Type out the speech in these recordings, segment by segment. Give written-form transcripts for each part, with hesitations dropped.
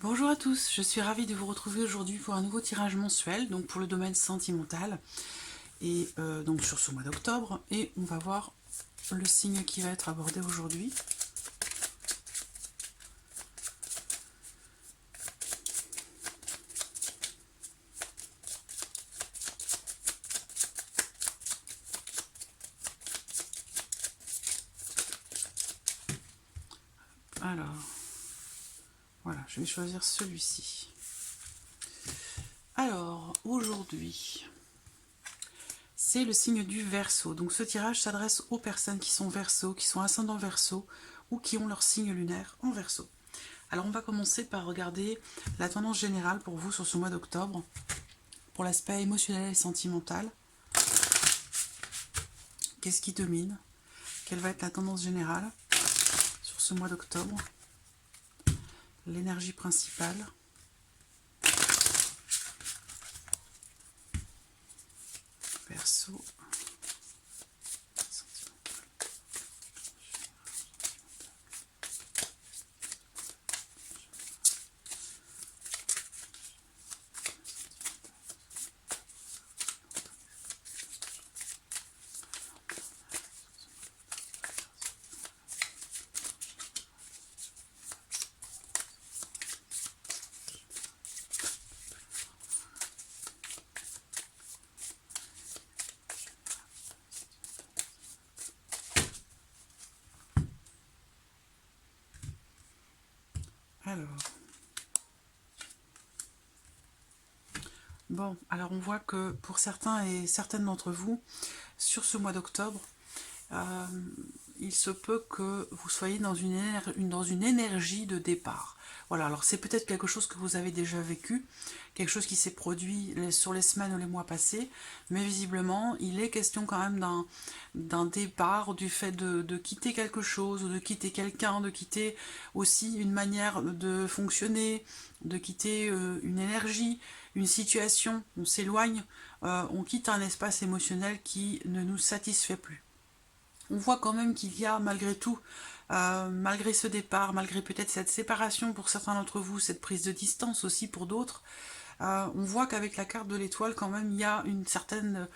Bonjour à tous, je suis ravie de vous retrouver aujourd'hui pour un nouveau tirage mensuel, donc pour le domaine sentimental, et donc sur ce mois d'octobre, et on va voir le signe qui va être abordé aujourd'hui. Alors, voilà, je vais choisir celui-ci. Alors, aujourd'hui, c'est le signe du Verseau. Donc ce tirage s'adresse aux personnes qui sont Verseau, qui sont ascendants Verseau, ou qui ont leur signe lunaire en Verseau. Alors on va commencer par regarder la tendance générale pour vous sur ce mois d'octobre, pour l'aspect émotionnel et sentimental. Qu'est-ce qui domine? Quelle va être la tendance générale sur ce mois d'octobre? L'énergie principale. Verseau. Alors. Bon, alors on voit que pour certains et certaines d'entre vous, sur ce mois d'octobre, il se peut que vous soyez dans une énergie de départ. Voilà, alors c'est peut-être quelque chose que vous avez déjà vécu, quelque chose qui s'est produit sur les semaines ou les mois passés, mais visiblement, il est question quand même d'un départ, du fait de quitter quelque chose, ou de quitter quelqu'un, de quitter aussi une manière de fonctionner, de quitter une énergie, une situation, on s'éloigne, on quitte un espace émotionnel qui ne nous satisfait plus. On voit quand même qu'il y a malgré tout, malgré ce départ, malgré peut-être cette séparation pour certains d'entre vous, cette prise de distance aussi pour d'autres, on voit qu'avec la carte de l'étoile quand même il y a une certaine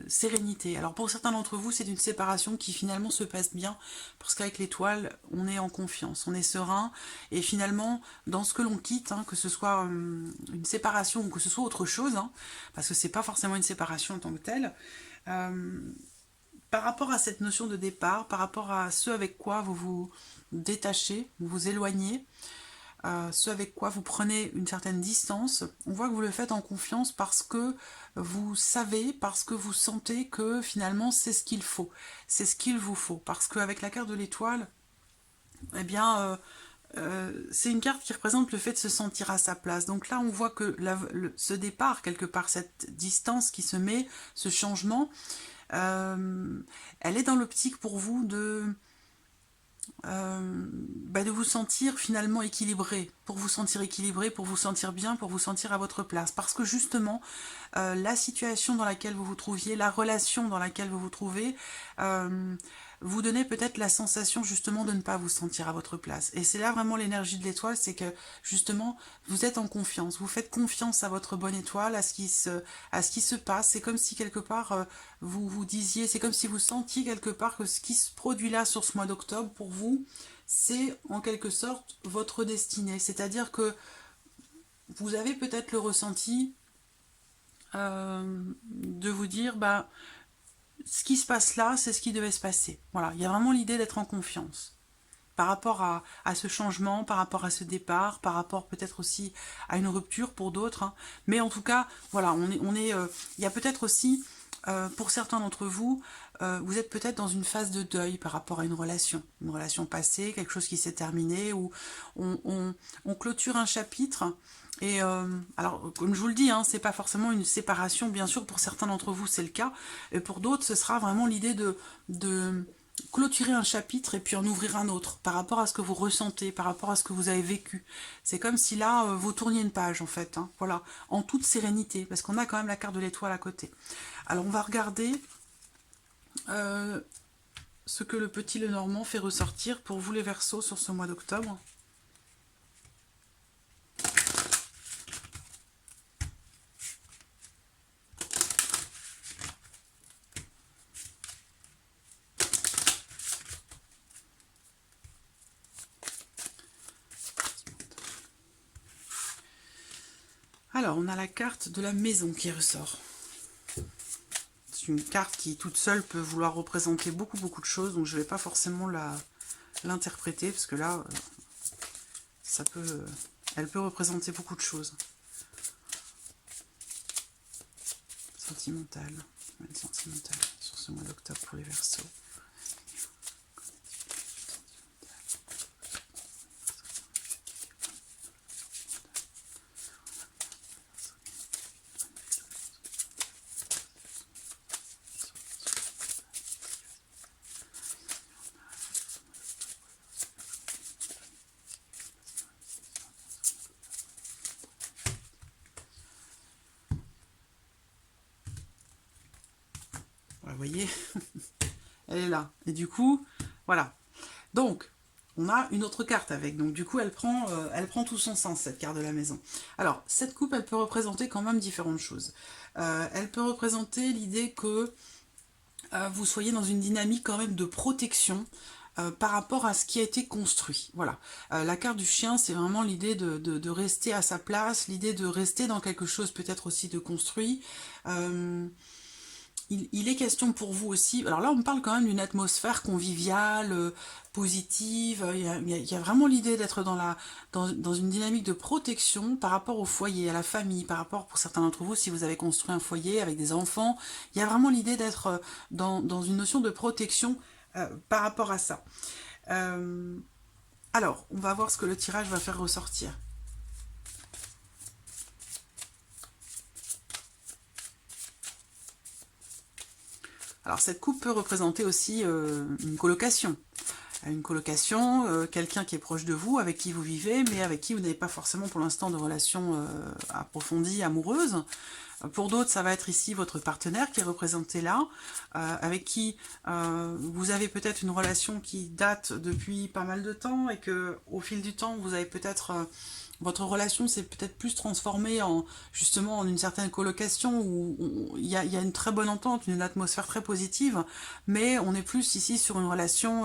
sérénité. Alors pour certains d'entre vous c'est une séparation qui finalement se passe bien, parce qu'avec l'étoile on est en confiance, on est serein, et finalement dans ce que l'on quitte, que ce soit une séparation ou que ce soit autre chose, parce que c'est pas forcément une séparation en tant que telle, par rapport à cette notion de départ, par rapport à ce avec quoi vous vous détachez, vous vous éloignez, ce avec quoi vous prenez une certaine distance, on voit que vous le faites en confiance parce que vous savez, parce que vous sentez que finalement c'est ce qu'il faut, c'est ce qu'il vous faut. Parce qu'avec la carte de l'étoile, eh bien, c'est une carte qui représente le fait de se sentir à sa place. Donc là, on voit que ce départ, quelque part, cette distance qui se met, ce changement, elle est dans l'optique pour vous de vous sentir finalement équilibré, pour vous sentir équilibré, pour vous sentir bien, pour vous sentir à votre place. Parce que justement, la situation dans laquelle vous vous trouviez, la relation dans laquelle vous vous trouvez, vous donnez peut-être la sensation justement de ne pas vous sentir à votre place. Et c'est là vraiment l'énergie de l'étoile, c'est que justement vous êtes en confiance, vous faites confiance à votre bonne étoile, à ce qui se passe. C'est comme si quelque part vous vous disiez, c'est comme si vous sentiez quelque part que ce qui se produit là sur ce mois d'octobre pour vous, c'est en quelque sorte votre destinée. C'est-à-dire que vous avez peut-être le ressenti de vous dire, bah, ce qui se passe là, c'est ce qui devait se passer. Voilà, il y a vraiment l'idée d'être en confiance par rapport à ce changement, par rapport à ce départ, par rapport peut-être aussi à une rupture pour d'autres. Mais en tout cas, voilà, il y a peut-être aussi, pour certains d'entre vous, vous êtes peut-être dans une phase de deuil par rapport à une relation passée, quelque chose qui s'est terminé, ou on clôture un chapitre. Et alors, comme je vous le dis, c'est pas forcément une séparation, bien sûr, pour certains d'entre vous c'est le cas, et pour d'autres ce sera vraiment l'idée de clôturer un chapitre et puis en ouvrir un autre, par rapport à ce que vous ressentez, par rapport à ce que vous avez vécu. C'est comme si là, vous tourniez une page en fait, voilà, en toute sérénité, parce qu'on a quand même la carte de l'étoile à côté. Alors on va regarder ce que le petit Lenormand fait ressortir pour vous les Verseaux sur ce mois d'octobre. Alors, on a la carte de la maison qui ressort. C'est une carte qui, toute seule, peut vouloir représenter beaucoup de choses, donc je ne vais pas forcément l'interpréter, parce que là, elle peut représenter beaucoup de choses. Sentimentale, sentimentale sur ce mois d'octobre pour les Verseaux. Vous voyez, elle est là. Et du coup, voilà. Donc, on a une autre carte avec. Donc, du coup, elle prend tout son sens, cette carte de la maison. Alors, cette coupe, elle peut représenter quand même différentes choses. Elle peut représenter l'idée que vous soyez dans une dynamique quand même de protection par rapport à ce qui a été construit. Voilà. La carte du chien, c'est vraiment l'idée de rester à sa place, l'idée de rester dans quelque chose peut-être aussi de construit. Il est question pour vous aussi, alors là on parle quand même d'une atmosphère conviviale, positive, il y a vraiment l'idée d'être dans une dynamique de protection par rapport au foyer, à la famille, par rapport pour certains d'entre vous, si vous avez construit un foyer avec des enfants, il y a vraiment l'idée d'être dans une notion de protection par rapport à ça. Alors, on va voir ce que le tirage va faire ressortir. Alors cette coupe peut représenter aussi une colocation. Une colocation, quelqu'un qui est proche de vous, avec qui vous vivez, mais avec qui vous n'avez pas forcément pour l'instant de relation approfondie, amoureuse. Pour d'autres, ça va être ici votre partenaire qui est représenté là, avec qui vous avez peut-être une relation qui date depuis pas mal de temps et que au fil du temps, vous avez peut-être... votre relation s'est peut-être plus transformée justement en une certaine colocation où il y a une très bonne entente, une atmosphère très positive, mais on est plus ici sur une relation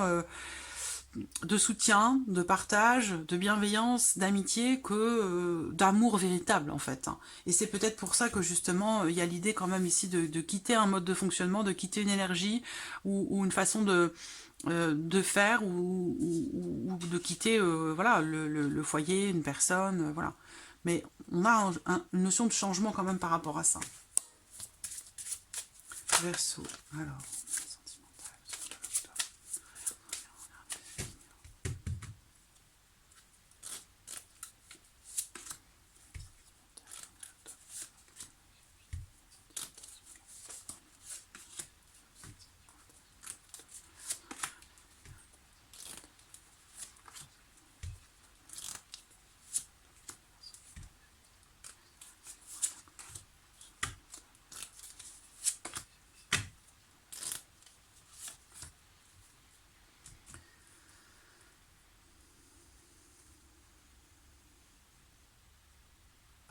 de soutien, de partage, de bienveillance, d'amitié que d'amour véritable en fait. Et c'est peut-être pour ça que justement il y a l'idée quand même ici de quitter un mode de fonctionnement, de quitter une énergie ou une façon de faire ou de quitter voilà, le foyer, une personne, voilà. Mais on a une notion de changement quand même par rapport à ça. Verseau, alors...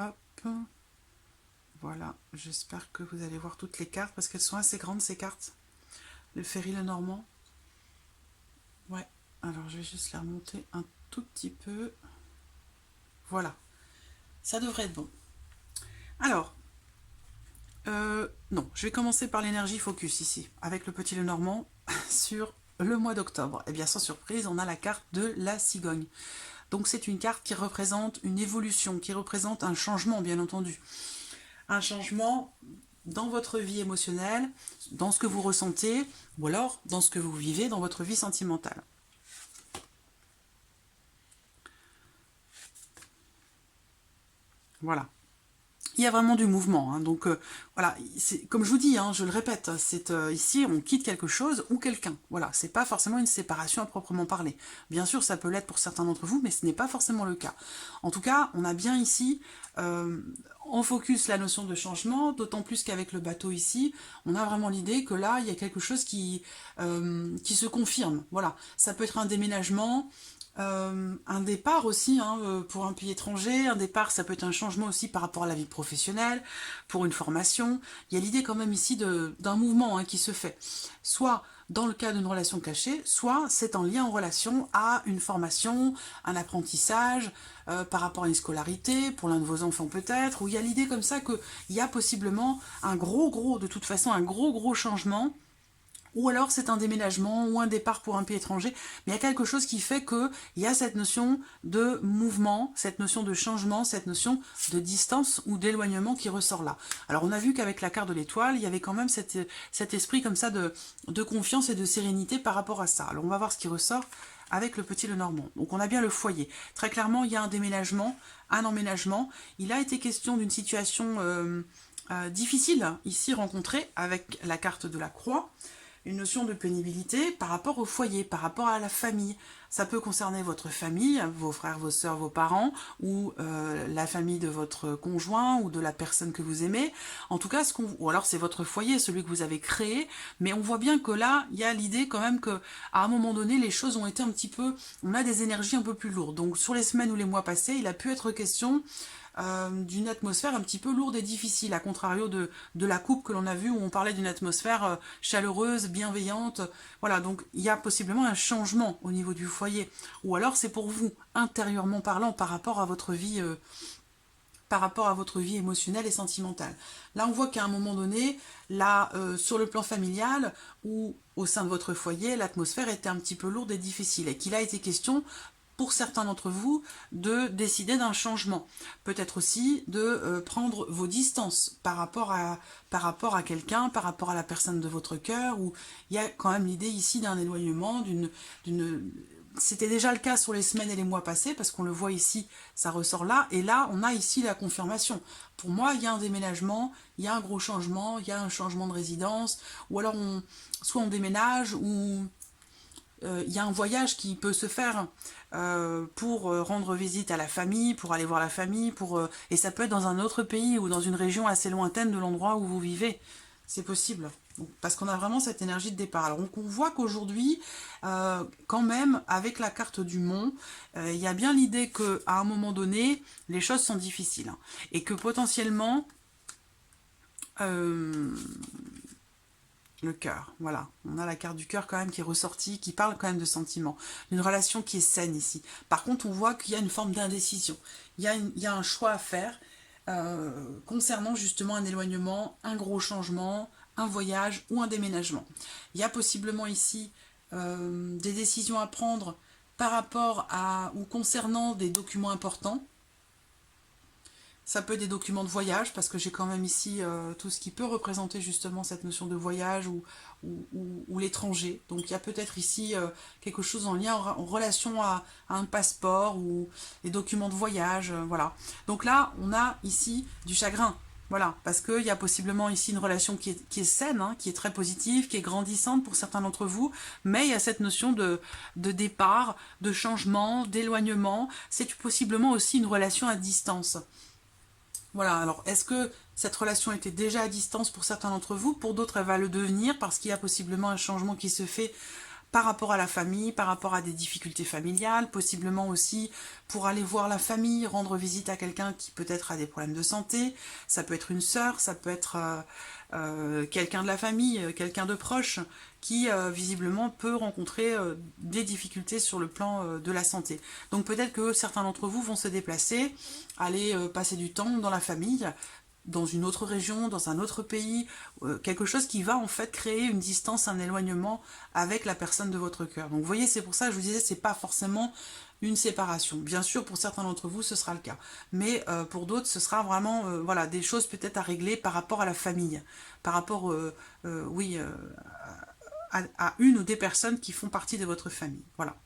Hop, voilà, j'espère que vous allez voir toutes les cartes, parce qu'elles sont assez grandes ces cartes. Le Ferry le Normand. Ouais, alors je vais juste les remonter un tout petit peu. Voilà, ça devrait être bon. Alors, non, je vais commencer par l'énergie focus ici, avec le Petit le Normand, sur le mois d'octobre. Et bien sans surprise, on a la carte de la cigogne. Donc c'est une carte qui représente une évolution, qui représente un changement, bien entendu. Un changement dans votre vie émotionnelle, dans ce que vous ressentez, ou alors dans ce que vous vivez dans votre vie sentimentale. Voilà. Il y a vraiment du mouvement, hein. Donc voilà, comme je vous dis, hein, je le répète, c'est ici on quitte quelque chose ou quelqu'un. Voilà, c'est pas forcément une séparation à proprement parler. Bien sûr, ça peut l'être pour certains d'entre vous, mais ce n'est pas forcément le cas. En tout cas, on a bien ici en focus la notion de changement, d'autant plus qu'avec le bateau ici, on a vraiment l'idée que là, il y a quelque chose qui se confirme. Voilà, ça peut être un déménagement. Un départ aussi, hein, pour un pays étranger. Un départ, ça peut être un changement aussi par rapport à la vie professionnelle, pour une formation. Il y a l'idée quand même ici d'un mouvement, hein, qui se fait. Soit dans le cas d'une relation cachée, soit c'est en lien en relation à une formation, un apprentissage, par rapport à une scolarité, pour l'un de vos enfants peut-être, où il y a l'idée comme ça qu'il y a possiblement de toute façon, un gros changement, ou alors c'est un déménagement ou un départ pour un pays étranger, mais il y a quelque chose qui fait qu'il y a cette notion de mouvement, cette notion de changement, cette notion de distance ou d'éloignement qui ressort là. Alors on a vu qu'avec la carte de l'étoile, il y avait quand même cet esprit comme ça de confiance et de sérénité par rapport à ça. Alors on va voir ce qui ressort avec le petit Lenormand. Donc on a bien le foyer. Très clairement, il y a un déménagement, un emménagement. Il a été question d'une situation difficile ici rencontrée avec la carte de la croix. Une notion de pénibilité par rapport au foyer, par rapport à la famille. Ça peut concerner votre famille, vos frères, vos sœurs, vos parents, ou la famille de votre conjoint, ou de la personne que vous aimez. En tout cas, ou alors c'est votre foyer, celui que vous avez créé, mais on voit bien que là, il y a l'idée quand même que à un moment donné, les choses ont été un petit peu... On a des énergies un peu plus lourdes. Donc sur les semaines ou les mois passés, il a pu être question d'une atmosphère un petit peu lourde et difficile, à contrario de la coupe que l'on a vue où on parlait d'une atmosphère chaleureuse, bienveillante. Voilà, donc il y a possiblement un changement au niveau du foyer. Ou alors c'est pour vous, intérieurement parlant, par rapport à votre vie émotionnelle et sentimentale. Là, on voit qu'à un moment donné, là, sur le plan familial ou au sein de votre foyer, l'atmosphère était un petit peu lourde et difficile et qu'il a été question pour certains d'entre vous, de décider d'un changement. Peut-être aussi de prendre vos distances par rapport à quelqu'un, par rapport à la personne de votre cœur, où il y a quand même l'idée ici d'un éloignement, C'était déjà le cas sur les semaines et les mois passés, parce qu'on le voit ici, ça ressort là, et là, on a ici la confirmation. Pour moi, il y a un déménagement, il y a un gros changement, il y a un changement de résidence, ou alors soit on déménage, ou il y a un voyage qui peut se faire pour rendre visite à la famille, pour aller voir la famille, et ça peut être dans un autre pays ou dans une région assez lointaine de l'endroit où vous vivez. C'est possible. Donc, parce qu'on a vraiment cette énergie de départ. Alors on voit qu'aujourd'hui, quand même, avec la carte du mont, il y a bien l'idée qu'à un moment donné, les choses sont difficiles. Hein, et que potentiellement... le cœur, voilà. On a la carte du cœur quand même qui est ressortie, qui parle quand même de sentiments. Une relation qui est saine ici. Par contre, on voit qu'il y a une forme d'indécision. Il y a un choix à faire concernant justement un éloignement, un gros changement, un voyage ou un déménagement. Il y a possiblement ici des décisions à prendre par rapport à ou concernant des documents importants. Ça peut être des documents de voyage, parce que j'ai quand même ici tout ce qui peut représenter justement cette notion de voyage ou l'étranger. Donc il y a peut-être ici quelque chose en lien, en relation à un passeport ou des documents de voyage, voilà. Donc là, on a ici du chagrin, voilà, parce qu'il y a possiblement ici une relation qui est saine, hein, qui est très positive, qui est grandissante pour certains d'entre vous, mais il y a cette notion de départ, de changement, d'éloignement. C'est possiblement aussi une relation à distance. Voilà, alors est-ce que cette relation était déjà à distance pour certains d'entre vous? Pour d'autres, elle va le devenir parce qu'il y a possiblement un changement qui se fait par rapport à la famille, par rapport à des difficultés familiales, possiblement aussi pour aller voir la famille, rendre visite à quelqu'un qui peut-être a des problèmes de santé. Ça peut être une sœur, ça peut être quelqu'un de la famille, quelqu'un de proche qui visiblement peut rencontrer des difficultés sur le plan de la santé. Donc peut-être que certains d'entre vous vont se déplacer, aller passer du temps dans la famille, dans une autre région, dans un autre pays, quelque chose qui va en fait créer une distance, un éloignement avec la personne de votre cœur. Donc vous voyez, c'est pour ça que je vous disais, c'est pas forcément une séparation. Bien sûr, pour certains d'entre vous, ce sera le cas. Mais pour d'autres, ce sera vraiment voilà, des choses peut-être à régler par rapport à la famille, par rapport, oui, à une ou des personnes qui font partie de votre famille. Voilà.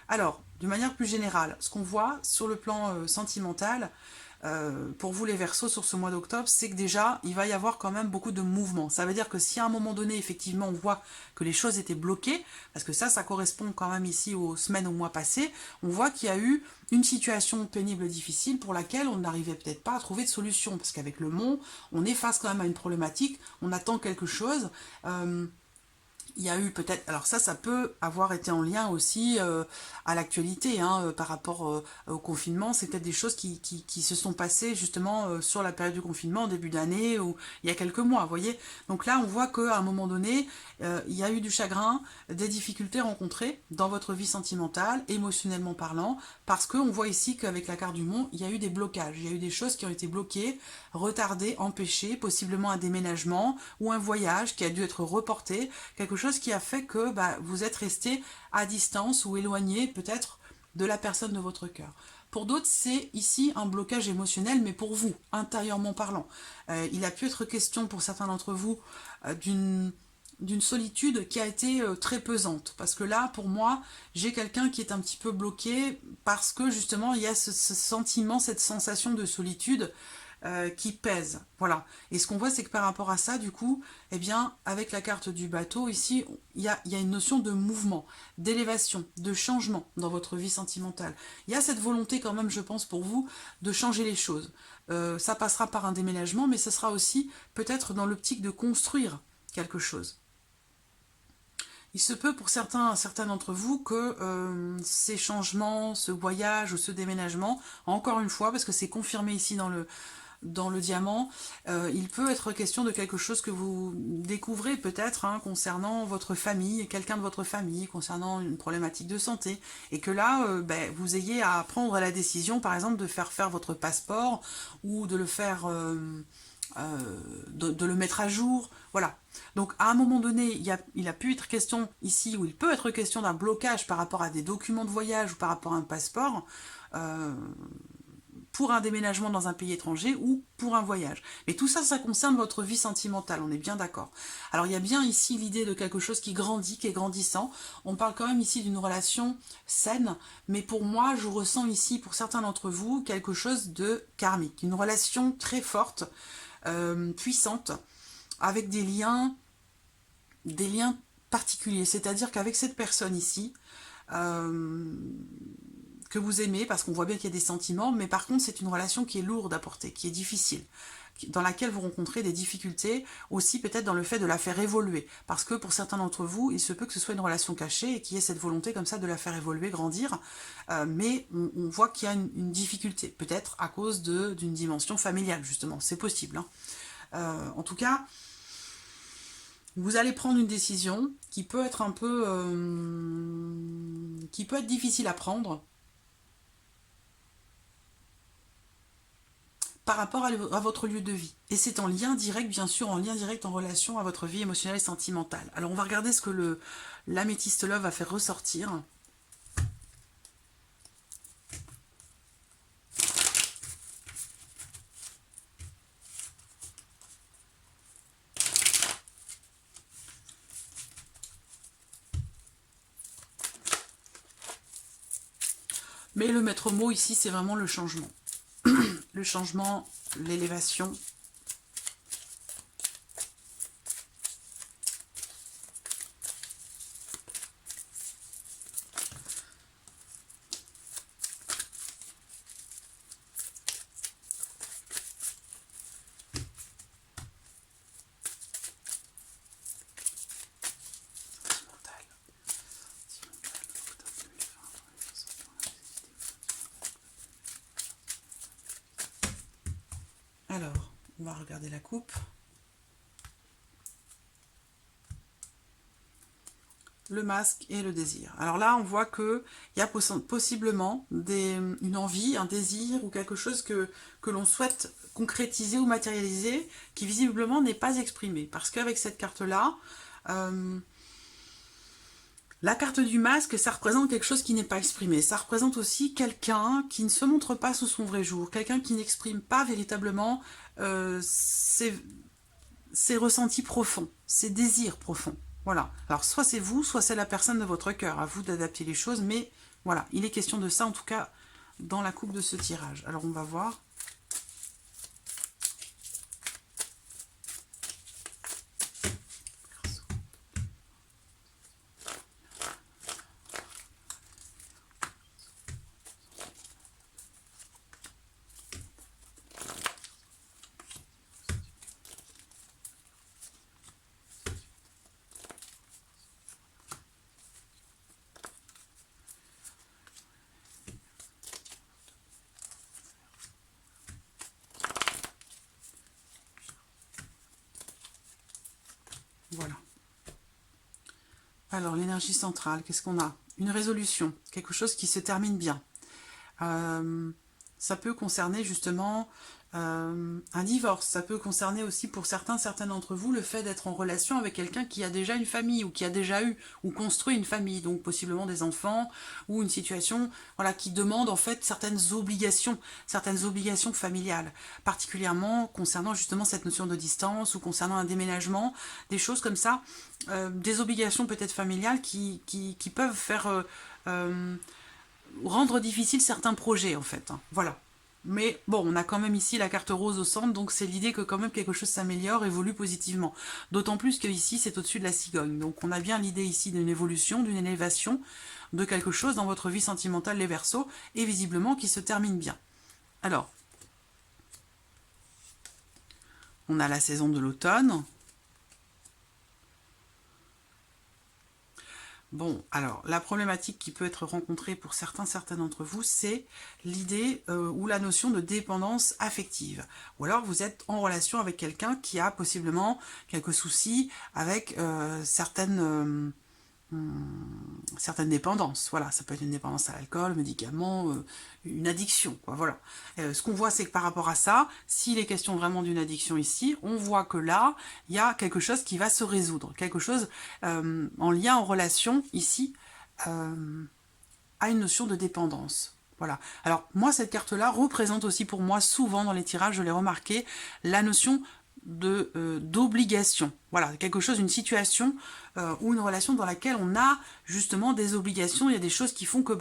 Alors, de manière plus générale, ce qu'on voit sur le plan sentimental, pour vous les Verseaux sur ce mois d'octobre, c'est que déjà, il va y avoir quand même beaucoup de mouvements. Ça veut dire que si à un moment donné, effectivement, on voit que les choses étaient bloquées, parce que ça correspond quand même ici aux semaines, aux mois passés, on voit qu'il y a eu une situation pénible, difficile, pour laquelle on n'arrivait peut-être pas à trouver de solution, parce qu'avec le mont, on est face quand même à une problématique, on attend quelque chose, il y a eu peut-être, alors ça peut avoir été en lien aussi à l'actualité, hein, par rapport au confinement. C'est peut-être des choses qui se sont passées justement sur la période du confinement, en début d'année, ou il y a quelques mois, vous voyez. Donc là, on voit qu'à un moment donné, il y a eu du chagrin, des difficultés rencontrées dans votre vie sentimentale, émotionnellement parlant, parce qu'on voit ici qu'avec la carte du monde, il y a eu des blocages, il y a eu des choses qui ont été bloquées, retardées, empêchées, possiblement un déménagement ou un voyage qui a dû être reporté, quelque chose qui a fait que vous êtes resté à distance ou éloigné peut-être de la personne de votre cœur. Pour d'autres, c'est ici un blocage émotionnel, mais pour vous, intérieurement parlant. Il a pu être question pour certains d'entre vous d'une solitude qui a été très pesante. Parce que là, pour moi, j'ai quelqu'un qui est un petit peu bloqué parce que justement, il y a ce sentiment, cette sensation de solitude qui pèse. Voilà. Et ce qu'on voit, c'est que par rapport à ça, du coup, eh bien, avec la carte du bateau, ici, il y a une notion de mouvement, d'élévation, de changement dans votre vie sentimentale. Il y a cette volonté quand même, je pense, pour vous, de changer les choses. Ça passera par un déménagement, mais ce sera aussi peut-être dans l'optique de construire quelque chose. Il se peut pour certains d'entre vous que ces changements, ce voyage ou ce déménagement, encore une fois, parce que c'est confirmé ici dans le diamant, il peut être question de quelque chose que vous découvrez peut-être concernant votre famille, quelqu'un de votre famille, concernant une problématique de santé, et que là, vous ayez à prendre la décision, par exemple, de faire votre passeport, ou de le faire... de le mettre à jour, voilà. Donc à un moment donné, il a pu être question ici, ou il peut être question d'un blocage par rapport à des documents de voyage ou par rapport à un passeport, pour un déménagement dans un pays étranger ou pour un voyage. Mais tout ça, ça concerne votre vie sentimentale, on est bien d'accord. Alors il y a bien ici l'idée de quelque chose qui grandit, qui est grandissant. On parle quand même ici d'une relation saine, mais pour moi, je ressens ici, pour certains d'entre vous, quelque chose de karmique. Une relation très forte, puissante, avec des liens particuliers. C'est-à-dire qu'avec cette personne ici, que vous aimez, parce qu'on voit bien qu'il y a des sentiments, mais par contre c'est une relation qui est lourde à porter, qui est difficile, dans laquelle vous rencontrez des difficultés, aussi peut-être dans le fait de la faire évoluer, parce que pour certains d'entre vous, il se peut que ce soit une relation cachée et qu'il y ait cette volonté comme ça de la faire évoluer, grandir, mais on voit qu'il y a une difficulté, peut-être à cause d'une dimension familiale, justement, c'est possible. En tout cas, vous allez prendre une décision qui peut être un peu... qui peut être difficile à prendre, par rapport à votre lieu de vie. Et c'est en lien direct, bien sûr, en lien direct en relation à votre vie émotionnelle et sentimentale. Alors on va regarder ce que l'améthyste love va faire ressortir. Mais le maître mot ici, c'est vraiment le changement. Le changement, l'élévation. Alors, on va regarder la coupe. Le masque et le désir. Alors là, on voit qu'il y a possiblement une envie, un désir ou quelque chose que l'on souhaite concrétiser ou matérialiser qui visiblement n'est pas exprimé. Parce qu'avec cette carte-là, la carte du masque, ça représente quelque chose qui n'est pas exprimé. Ça représente aussi quelqu'un qui ne se montre pas sous son vrai jour, quelqu'un qui n'exprime pas véritablement ses ressentis profonds, ses désirs profonds. Voilà. Alors, soit c'est vous, soit c'est la personne de votre cœur. À vous d'adapter les choses, mais voilà, il est question de ça, en tout cas, dans la coupe de ce tirage. Alors, on va voir. Voilà. Alors, l'énergie centrale, qu'est-ce qu'on a? Une résolution, quelque chose qui se termine bien. Ça peut concerner justement un divorce, ça peut concerner aussi pour certains d'entre vous le fait d'être en relation avec quelqu'un qui a déjà une famille ou qui a déjà eu ou construit une famille, donc possiblement des enfants ou une situation voilà, qui demande en fait certaines obligations familiales, particulièrement concernant justement cette notion de distance ou concernant un déménagement, des choses comme ça, des obligations peut-être familiales qui peuvent faire rendre difficile certains projets en fait, hein. Voilà. Mais bon, on a quand même ici la carte rose au centre, donc c'est l'idée que quand même quelque chose s'améliore, évolue positivement. D'autant plus que ici c'est au-dessus de la cigogne. Donc on a bien l'idée ici d'une évolution, d'une élévation, de quelque chose dans votre vie sentimentale, les Verseaux, et visiblement qui se termine bien. Alors, on a la saison de l'automne. Bon, alors, la problématique qui peut être rencontrée pour certains d'entre vous, c'est l'idée ou la notion de dépendance affective. Ou alors, vous êtes en relation avec quelqu'un qui a possiblement quelques soucis avec certaines dépendances. Voilà, ça peut être une dépendance à l'alcool, médicaments, une addiction, quoi, voilà. Ce qu'on voit, c'est que par rapport à ça, s'il est question vraiment d'une addiction ici, on voit que là, il y a quelque chose qui va se résoudre, quelque chose en lien, en relation, ici, à une notion de dépendance. Voilà. Alors, moi, cette carte-là représente aussi pour moi, souvent dans les tirages, je l'ai remarqué, la notion d'obligation. Voilà, quelque chose, une situation ou une relation dans laquelle on a justement des obligations, il y a des choses qui font que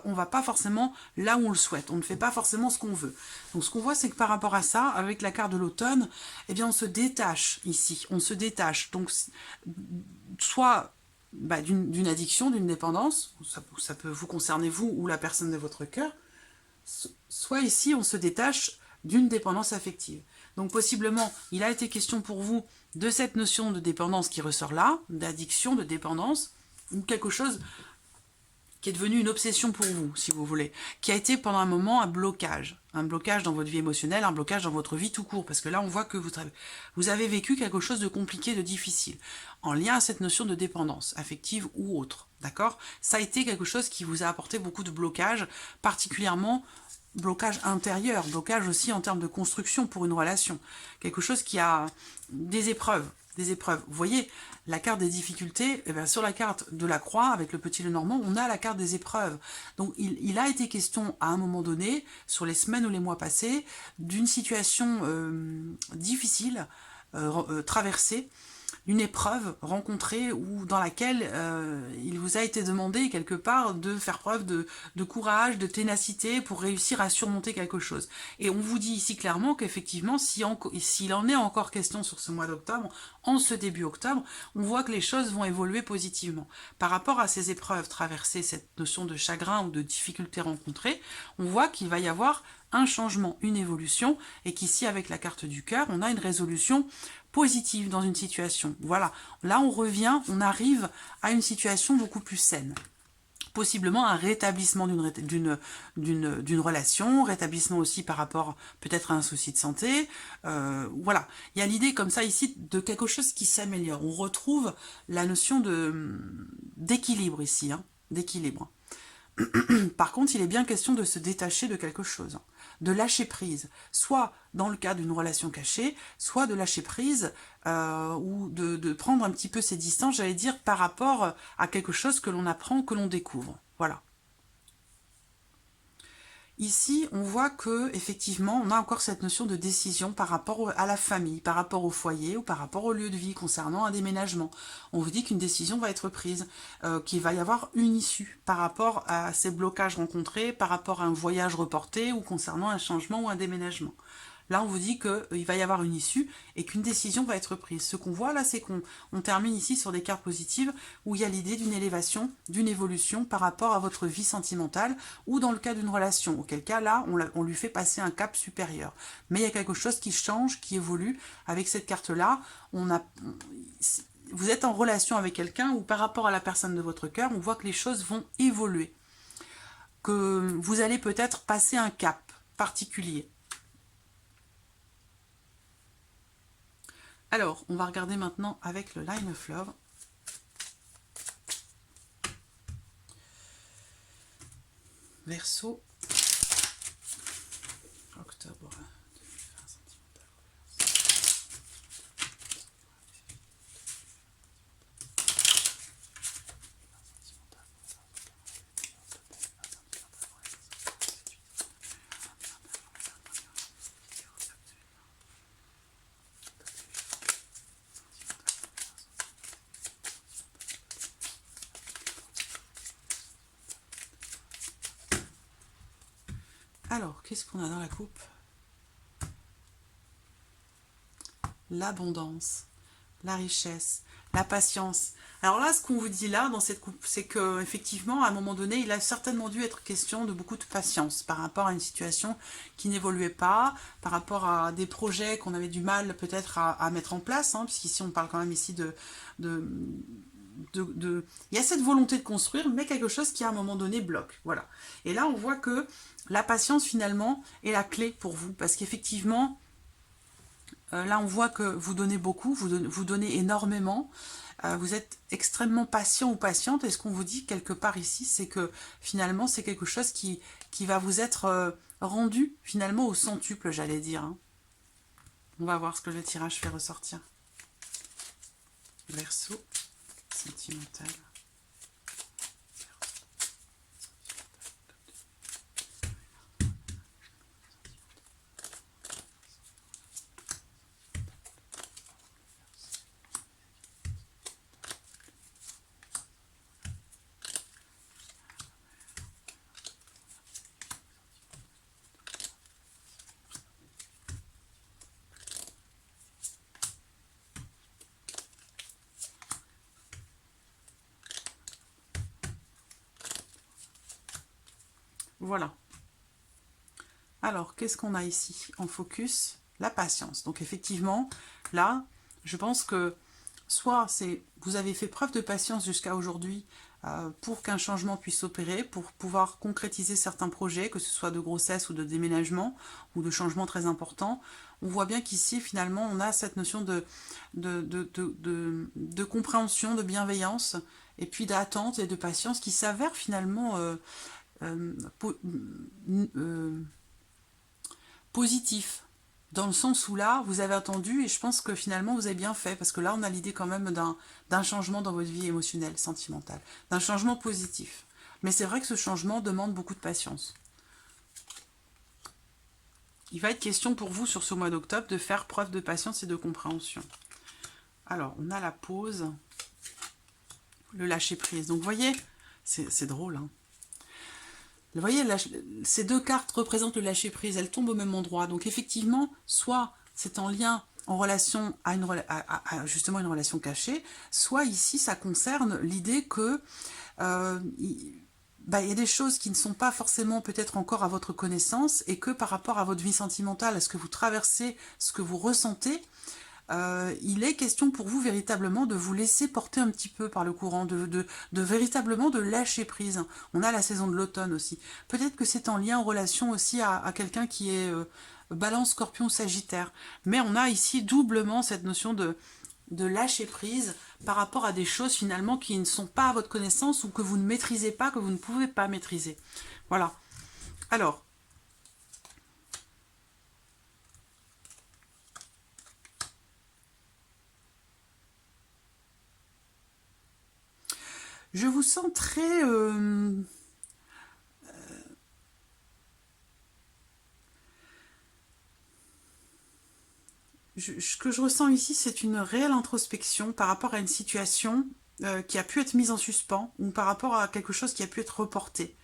on va pas forcément là où on le souhaite, on ne fait pas forcément ce qu'on veut. Donc ce qu'on voit, c'est que par rapport à ça, avec la carte de l'automne, eh bien on se détache ici, on se détache. Donc soit d'une addiction, d'une dépendance, ça peut vous concerner vous ou la personne de votre cœur, soit ici on se détache d'une dépendance affective. Donc possiblement, il a été question pour vous de cette notion de dépendance qui ressort là, d'addiction, de dépendance, ou quelque chose qui est devenu une obsession pour vous, si vous voulez, qui a été pendant un moment un blocage dans votre vie émotionnelle, un blocage dans votre vie tout court, parce que là on voit que vous avez vécu quelque chose de compliqué, de difficile, en lien à cette notion de dépendance, affective ou autre, d'accord? Ça a été quelque chose qui vous a apporté beaucoup de blocages, particulièrement blocage intérieur, blocage aussi en termes de construction pour une relation. Quelque chose qui a des épreuves. Vous voyez, la carte des difficultés, eh bien, sur la carte de la croix, avec le petit Lenormand, on a la carte des épreuves. Donc il a été question à un moment donné, sur les semaines ou les mois passés, d'une situation difficile, traversée, une épreuve rencontrée ou dans laquelle il vous a été demandé quelque part de faire preuve de courage, de ténacité pour réussir à surmonter quelque chose. Et on vous dit ici clairement qu'effectivement, s'il en est encore question sur ce mois d'octobre, en ce début octobre, on voit que les choses vont évoluer positivement. Par rapport à ces épreuves traversées, cette notion de chagrin ou de difficulté rencontrée, on voit qu'il va y avoir un changement, une évolution, et qu'ici, avec la carte du cœur, on a une résolution positive dans une situation. Voilà, là on revient, on arrive à une situation beaucoup plus saine. Possiblement un rétablissement d'une relation, rétablissement aussi par rapport peut-être à un souci de santé. Voilà, il y a l'idée comme ça ici de quelque chose qui s'améliore. On retrouve la notion d'équilibre ici, hein, d'équilibre. Par contre, il est bien question de se détacher de quelque chose, de lâcher prise, soit dans le cas d'une relation cachée, soit de lâcher prise ou de prendre un petit peu ses distances, j'allais dire, par rapport à quelque chose que l'on apprend, que l'on découvre. Voilà. Ici, on voit que effectivement, on a encore cette notion de décision par rapport à la famille, par rapport au foyer ou par rapport au lieu de vie concernant un déménagement. On vous dit qu'une décision va être prise, qu'il va y avoir une issue par rapport à ces blocages rencontrés, par rapport à un voyage reporté ou concernant un changement ou un déménagement. Là, on vous dit qu'il va y avoir une issue et qu'une décision va être prise. Ce qu'on voit là, c'est qu'on termine ici sur des cartes positives où il y a l'idée d'une élévation, d'une évolution par rapport à votre vie sentimentale ou dans le cas d'une relation. Auquel cas, là, on lui fait passer un cap supérieur. Mais il y a quelque chose qui change, qui évolue. Avec cette carte-là, vous êtes en relation avec quelqu'un ou par rapport à la personne de votre cœur, on voit que les choses vont évoluer. Que vous allez peut-être passer un cap particulier. Alors, on va regarder maintenant avec le Line of Love. Verseau, octobre 2020, sentimental. Alors, qu'est-ce qu'on a dans la coupe? L'abondance, la richesse, la patience. Alors là, ce qu'on vous dit là, dans cette coupe, c'est que effectivement, à un moment donné, il a certainement dû être question de beaucoup de patience par rapport à une situation qui n'évoluait pas, par rapport à des projets qu'on avait du mal peut-être à mettre en place, hein, puisqu'ici, on parle quand même ici de il y a cette volonté de construire, mais quelque chose qui à un moment donné bloque. Voilà. Et là, on voit que la patience, finalement, est la clé pour vous, parce qu'effectivement, là, on voit que vous donnez beaucoup, vous donnez énormément, vous êtes extrêmement patient ou patiente, et ce qu'on vous dit quelque part ici, c'est que finalement, c'est quelque chose qui va vous être rendu, finalement, au centuple, j'allais dire. Hein. On va voir ce que le tirage fait ressortir. Verseau, sentimental. Voilà. Alors, qu'est-ce qu'on a ici en focus? La patience. Donc, effectivement, là, je pense que soit vous avez fait preuve de patience jusqu'à aujourd'hui pour qu'un changement puisse s'opérer, pour pouvoir concrétiser certains projets, que ce soit de grossesse ou de déménagement, ou de changement très important. On voit bien qu'ici, finalement, on a cette notion de compréhension, de bienveillance, et puis d'attente et de patience qui s'avère finalement positif, dans le sens où là, vous avez attendu et je pense que finalement, vous avez bien fait, parce que là, on a l'idée quand même d'un changement dans votre vie émotionnelle, sentimentale, d'un changement positif. Mais c'est vrai que ce changement demande beaucoup de patience. Il va être question pour vous, sur ce mois d'octobre, de faire preuve de patience et de compréhension. Alors, on a la pause, le lâcher-prise. Donc, vous voyez, c'est drôle, hein. Vous voyez, ces deux cartes représentent le lâcher-prise, elles tombent au même endroit. Donc effectivement, soit c'est en lien, en relation à justement une relation cachée, soit ici, ça concerne l'idée que il y a des choses qui ne sont pas forcément peut-être encore à votre connaissance et que par rapport à votre vie sentimentale, à ce que vous traversez, ce que vous ressentez, il est question pour vous véritablement de vous laisser porter un petit peu par le courant, de véritablement de lâcher prise. On a la saison de l'automne aussi. Peut-être que c'est en lien, en relation aussi à quelqu'un qui est Balance, Scorpion, Sagittaire. Mais on a ici doublement cette notion de lâcher prise par rapport à des choses finalement qui ne sont pas à votre connaissance ou que vous ne maîtrisez pas, que vous ne pouvez pas maîtriser. Voilà. Alors, je vous sens très... ce que je ressens ici, c'est une réelle introspection par rapport à une situation qui a pu être mise en suspens ou par rapport à quelque chose qui a pu être reporté,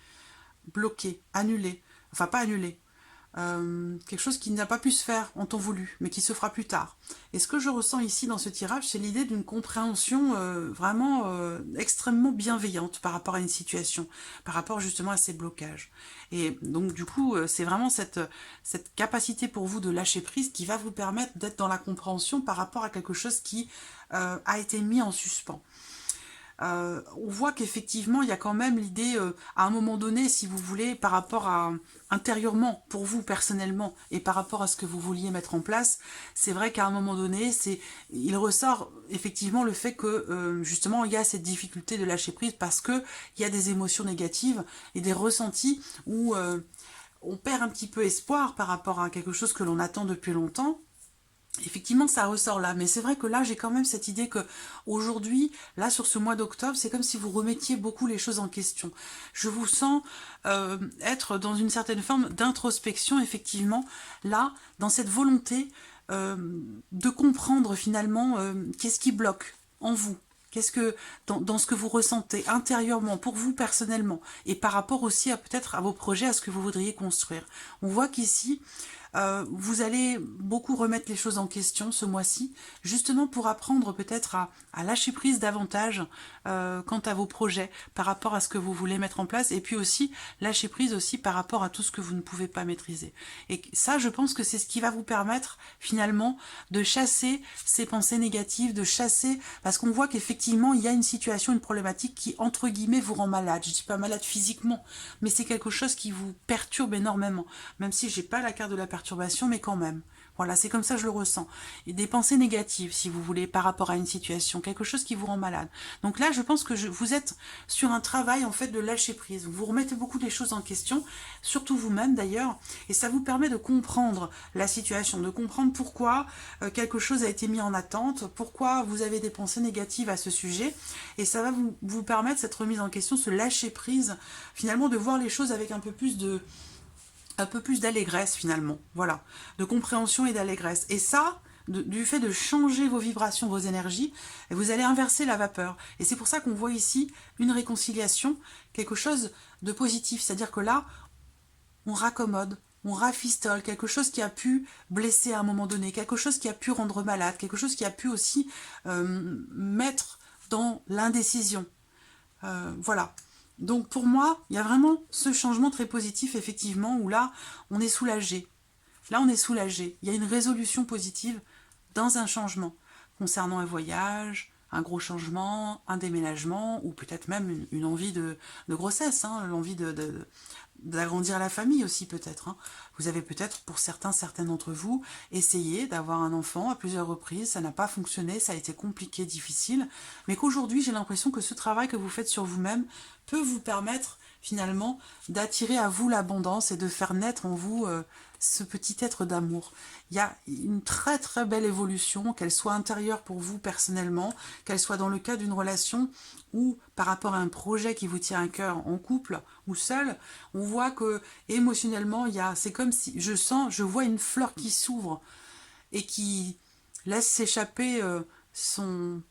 bloqué, annulé. Enfin, pas annulé. Quelque chose qui n'a pas pu se faire en temps voulu, mais qui se fera plus tard. Et ce que je ressens ici dans ce tirage, c'est l'idée d'une compréhension vraiment extrêmement bienveillante par rapport à une situation, par rapport justement à ces blocages. Et donc du coup, c'est vraiment cette capacité pour vous de lâcher prise qui va vous permettre d'être dans la compréhension par rapport à quelque chose qui a été mis en suspens. on voit qu'effectivement, il y a quand même l'idée, à un moment donné, si vous voulez, par rapport à intérieurement, pour vous personnellement, et par rapport à ce que vous vouliez mettre en place, c'est vrai qu'à un moment donné, il ressort effectivement le fait que, justement, il y a cette difficulté de lâcher prise parce que il y a des émotions négatives et des ressentis où on perd un petit peu espoir par rapport à quelque chose que l'on attend depuis longtemps. Effectivement, ça ressort là, mais c'est vrai que là, j'ai quand même cette idée que aujourd'hui, là, sur ce mois d'octobre, c'est comme si vous remettiez beaucoup les choses en question. Je vous sens être dans une certaine forme d'introspection, effectivement, là, dans cette volonté de comprendre finalement qu'est-ce qui bloque en vous. Qu'est-ce que dans ce que vous ressentez intérieurement, pour vous personnellement, et par rapport aussi à peut-être à vos projets, à ce que vous voudriez construire. On voit qu'ici, vous allez beaucoup remettre les choses en question ce mois-ci, justement pour apprendre peut-être à lâcher prise davantage quant à vos projets, par rapport à ce que vous voulez mettre en place, et puis aussi lâcher prise aussi par rapport à tout ce que vous ne pouvez pas maîtriser. Et ça, je pense que c'est ce qui va vous permettre finalement de chasser ces pensées négatives, de chasser, parce qu'on voit qu'effectivement, il y a une situation, une problématique qui, entre guillemets, vous rend malade. Je ne dis pas malade physiquement, mais c'est quelque chose qui vous perturbe énormément, même si j'ai pas la carte de la perturbation, mais quand même. Voilà, c'est comme ça que je le ressens. Et des pensées négatives, si vous voulez, par rapport à une situation, quelque chose qui vous rend malade. Donc là, je pense que vous êtes sur un travail, en fait, de lâcher prise. Vous remettez beaucoup les choses en question, surtout vous-même d'ailleurs, et ça vous permet de comprendre la situation, de comprendre pourquoi quelque chose a été mis en attente, pourquoi vous avez des pensées négatives à ce sujet, et ça va vous permettre, cette remise en question, ce lâcher prise, finalement, de voir les choses avec un peu plus d'allégresse finalement, voilà, de compréhension et d'allégresse. Et ça, du fait de changer vos vibrations, vos énergies, vous allez inverser la vapeur. Et c'est pour ça qu'on voit ici une réconciliation, quelque chose de positif. C'est-à-dire que là, on raccommode, on rafistole, quelque chose qui a pu blesser à un moment donné, quelque chose qui a pu rendre malade, quelque chose qui a pu aussi mettre dans l'indécision. Voilà. Donc pour moi, il y a vraiment ce changement très positif, effectivement, où là, on est soulagé. Là, on est soulagé. Il y a une résolution positive dans un changement concernant un voyage, un gros changement, un déménagement, ou peut-être même une envie de grossesse, hein, l'envie d'agrandir la famille aussi peut-être. Hein. Vous avez peut-être, pour certains d'entre vous, essayé d'avoir un enfant à plusieurs reprises, ça n'a pas fonctionné, ça a été compliqué, difficile, mais qu'aujourd'hui j'ai l'impression que ce travail que vous faites sur vous-même peut vous permettre finalement d'attirer à vous l'abondance et de faire naître en vous ce petit être d'amour. Il y a une très très belle évolution, qu'elle soit intérieure pour vous personnellement, qu'elle soit dans le cadre d'une relation ou par rapport à un projet qui vous tient à cœur en couple ou seul, on voit que émotionnellement, c'est comme si je vois une fleur qui s'ouvre et qui laisse s'échapper son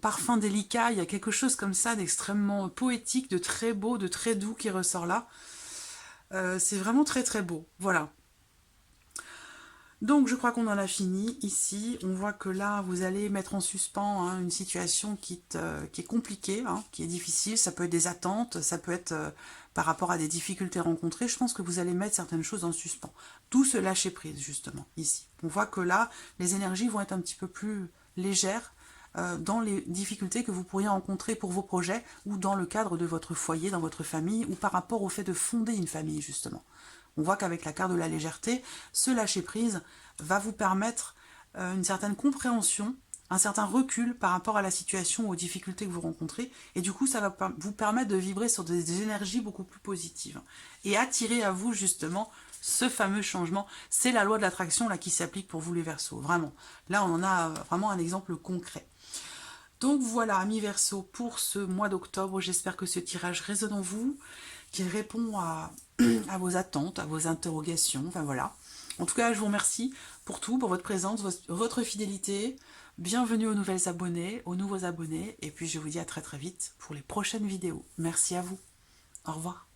parfum délicat. Il y a quelque chose comme ça d'extrêmement poétique, de très beau, de très doux qui ressort là. C'est vraiment très très beau. Voilà. Donc je crois qu'on en a fini ici. On voit que là, vous allez mettre en suspens une situation qui est compliquée, qui est difficile. Ça peut être des attentes, ça peut être par rapport à des difficultés rencontrées. Je pense que vous allez mettre certaines choses en suspens. Tout se lâcher prise, justement, ici. On voit que là, les énergies vont être un petit peu plus légères dans les difficultés que vous pourriez rencontrer pour vos projets ou dans le cadre de votre foyer, dans votre famille, ou par rapport au fait de fonder une famille, justement. On voit qu'avec la carte de la légèreté, ce lâcher-prise va vous permettre une certaine compréhension, un certain recul par rapport à la situation, aux difficultés que vous rencontrez, et du coup, ça va vous permettre de vibrer sur des énergies beaucoup plus positives, et attirer à vous, justement, ce fameux changement. C'est la loi de l'attraction là qui s'applique pour vous les Verseaux, vraiment. Là, on en a vraiment un exemple concret. Donc voilà, amis Verseaux, pour ce mois d'octobre, j'espère que ce tirage résonne en vous, qu'il répond à vos attentes, à vos interrogations, enfin voilà. En tout cas, je vous remercie pour tout, pour votre présence, votre fidélité. Bienvenue aux nouvelles abonnés, aux nouveaux abonnés, et puis je vous dis à très très vite pour les prochaines vidéos. Merci à vous. Au revoir.